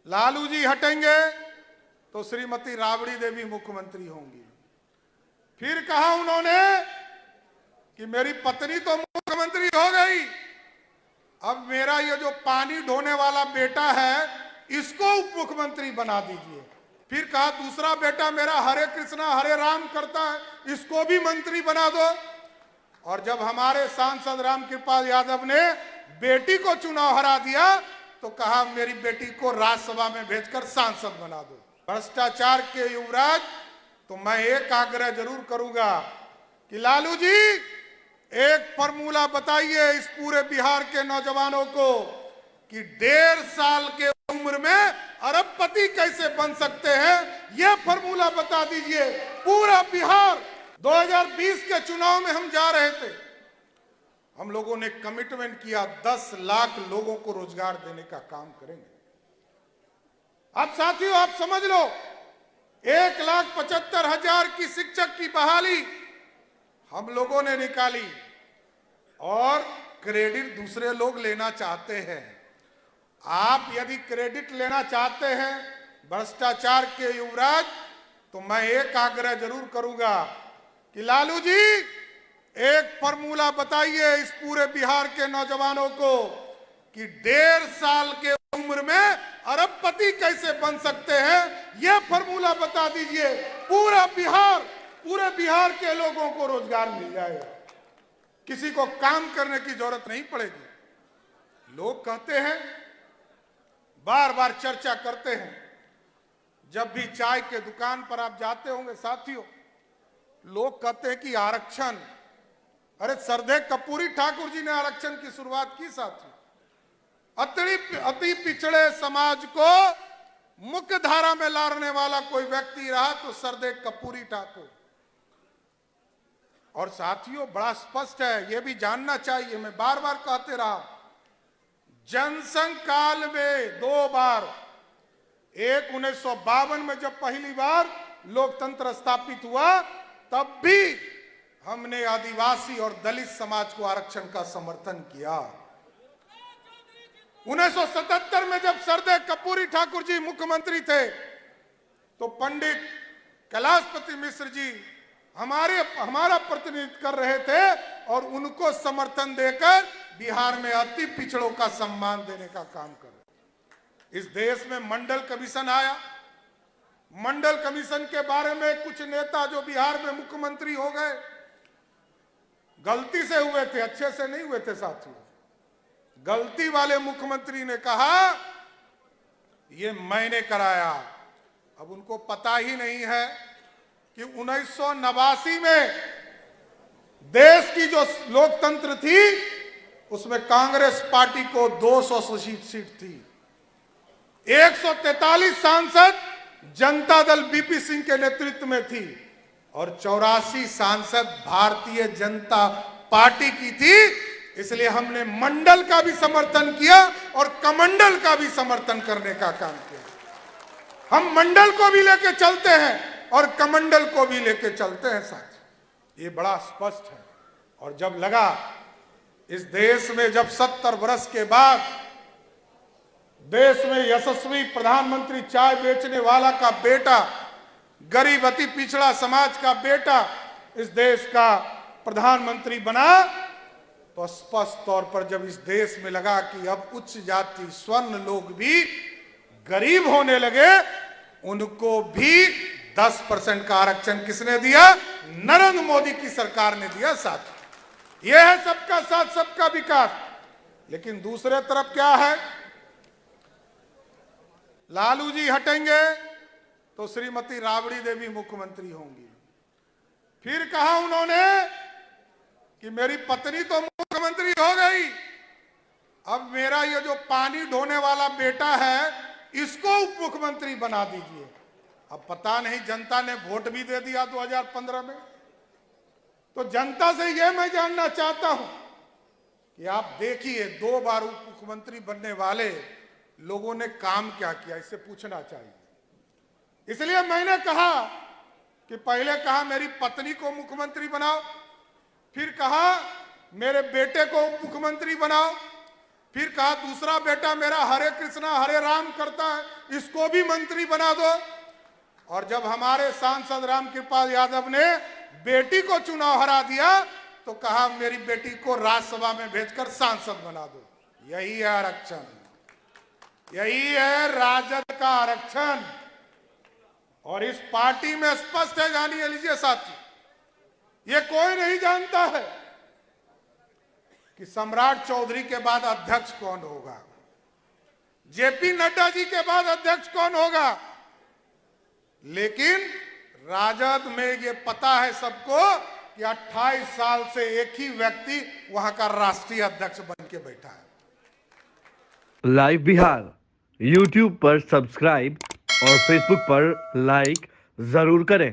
लालू जी हटेंगे तो श्रीमती राबड़ी देवी मुख्यमंत्री होंगी। फिर कहा उन्होंने कि मेरी पत्नी तो मुख्यमंत्री हो गई, अब मेरा ये जो पानी ढोने वाला बेटा है इसको उप मुख्यमंत्री बना दीजिए। फिर कहा दूसरा बेटा मेरा हरे कृष्णा हरे राम करता है, इसको भी मंत्री बना दो। और जब हमारे सांसद रामकृपाल यादव ने बेटी को चुनाव हरा दिया तो कहा मेरी बेटी को राज्यसभा में भेजकर सांसद बना दो। भ्रष्टाचार के युवराज, तो मैं एक आग्रह जरूर करूंगा कि लालू जी एक फॉर्मूला बताइए इस पूरे बिहार के नौजवानों को कि 1.5 साल के उम्र में अरबपति कैसे बन सकते हैं, यह फॉर्मूला बता दीजिए। पूरा बिहार 2020 के चुनाव में हम जा रहे थे, हम लोगों ने कमिटमेंट किया 10 लाख लोगों को रोजगार देने का काम करेंगे। अब साथियों आप समझ लो, 1,75,000 की शिक्षक की बहाली हम लोगों ने निकाली और क्रेडिट दूसरे लोग लेना चाहते हैं। आप यदि क्रेडिट लेना चाहते हैं भ्रष्टाचार के युवराज, तो मैं एक आग्रह जरूर करूंगा कि लालू जी एक फॉर्मूला बताइए इस पूरे बिहार के नौजवानों को कि 1.5 साल के उम्र में अरबपति कैसे बन सकते हैं, यह फॉर्मूला बता दीजिए। पूरा बिहार, पूरे बिहार के लोगों को रोजगार मिल जाएगा, किसी को काम करने की जरूरत नहीं पड़ेगी। लोग कहते हैं, बार बार चर्चा करते हैं, जब भी चाय के दुकान पर आप जाते होंगे साथियों, लोग कहते हैं कि आरक्षण, अरे सरदेव कपूरी ठाकुर जी ने आरक्षण की शुरुआत की साथियों। अति पिछड़े समाज को मुख्य धारा में लाने वाला कोई व्यक्ति रहा तो सरदेव कपूरी ठाकुर। और साथियों बड़ा स्पष्ट है, यह भी जानना चाहिए, मैं बार बार कहते रहा, जनसंघ काल में 2 बार, एक 1952 में जब पहली बार लोकतंत्र स्थापित हुआ, तब भी हमने आदिवासी और दलित समाज को आरक्षण का समर्थन किया। 1977 में जब सरदेव कपूरी ठाकुर जी मुख्यमंत्री थे तो पंडित कैलाशपति मिश्र जी हमारा प्रतिनिधित्व कर रहे थे और उनको समर्थन देकर बिहार में अति पिछड़ों का सम्मान देने का काम कर। इस देश में मंडल कमीशन आया, मंडल कमीशन के बारे में कुछ नेता जो बिहार में मुख्यमंत्री हो गए गलती से हुए थे, अच्छे से नहीं हुए थे साथियों। गलती वाले मुख्यमंत्री ने कहा ये मैंने कराया। अब उनको पता ही नहीं है कि 1989 में देश की जो लोकतंत्र थी उसमें कांग्रेस पार्टी को 200 सीट थी। 143 सांसद जनता दल बीपी सिंह के नेतृत्व में थी और 84 सांसद भारतीय जनता पार्टी की थी। इसलिए हमने मंडल का भी समर्थन किया और कमंडल का भी समर्थन करने का काम किया। हम मंडल को भी लेके चलते हैं और कमंडल को भी लेके चलते हैं साथी, ये बड़ा स्पष्ट है। और जब लगा इस देश में, जब 70 वर्ष के बाद देश में यशस्वी प्रधानमंत्री, चाय बेचने वाला का बेटा, गरीब अति पिछड़ा समाज का बेटा इस देश का प्रधानमंत्री बना, तो स्पष्ट तौर पर जब इस देश में लगा कि अब उच्च जाति स्वर्ण लोग भी गरीब होने लगे, उनको भी 10% का आरक्षण किसने दिया? नरेंद्र मोदी की सरकार ने दिया साथ। यह है सबका साथ सबका विकास। लेकिन दूसरे तरफ क्या है, लालू जी हटेंगे तो श्रीमती राबड़ी देवी मुख्यमंत्री होंगी। फिर कहा उन्होंने कि मेरी पत्नी तो मुख्यमंत्री हो गई, अब मेरा ये जो पानी ढोने वाला बेटा है इसको उप मुख्यमंत्री बना दीजिए। अब पता नहीं, जनता ने वोट भी दे दिया 2015 में। तो जनता से यह मैं जानना चाहता हूं कि आप देखिए 2 बार उप मुख्यमंत्री बनने वाले लोगों ने काम क्या किया, इससे पूछना चाहिए। इसलिए मैंने कहा कि पहले कहा मेरी पत्नी को मुख्यमंत्री बनाओ, फिर कहा मेरे बेटे को मुख्यमंत्री बनाओ, फिर कहा दूसरा बेटा मेरा हरे कृष्णा हरे राम करता है, इसको भी मंत्री बना दो। और जब हमारे सांसद रामकृपाल यादव ने बेटी को चुनाव हरा दिया तो कहा मेरी बेटी को राज्यसभा में भेजकर सांसद बना दो। यही है आरक्षण, यही है राजद का आरक्षण। और इस पार्टी में स्पष्ट है, जानिए लीजिए साथी, ये कोई नहीं जानता है कि सम्राट चौधरी के बाद अध्यक्ष कौन होगा, जेपी नड्डा जी के बाद अध्यक्ष कौन होगा। लेकिन राजद में ये पता है सबको कि 28 साल से एक ही व्यक्ति वहां का राष्ट्रीय अध्यक्ष बन के बैठा है। लाइव बिहार YouTube पर सब्सक्राइब और Facebook पर लाइक जरूर करें।